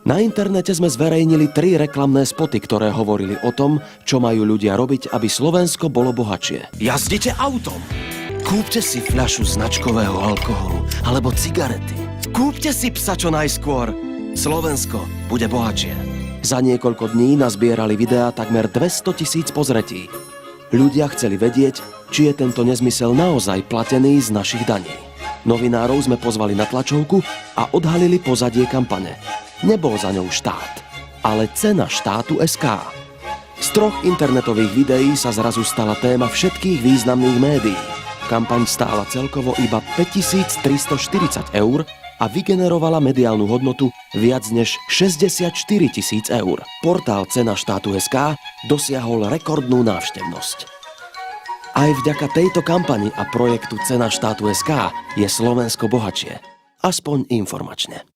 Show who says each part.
Speaker 1: Na internete sme zverejnili 3 reklamné spoty, ktoré hovorili o tom, čo majú ľudia robiť, aby Slovensko bolo bohatšie. Jazdite autom! Kúpte si fľašu značkového alkoholu alebo cigarety. Kúpte si psa čo najskôr. Slovensko bude bohatšie. Za niekoľko dní nazbierali videá takmer 200 000 pozretí. Ľudia chceli vedieť, či je tento nezmysel naozaj platený z našich daní. Novinárov sme pozvali na tlačovku a odhalili pozadie kampane. Nebol za ňou štát, ale cena štátu SK. Z 3 internetových videí sa zrazu stala téma všetkých významných médií. Kampaň stála celkovo iba 5340 eur a vygenerovala mediálnu hodnotu viac než 64 000 eur. Portál Cena štátu SK dosiahol rekordnú návštevnosť. Aj vďaka tejto kampani a projektu Cena štátu SK je Slovensko bohatšie. Aspoň informačne.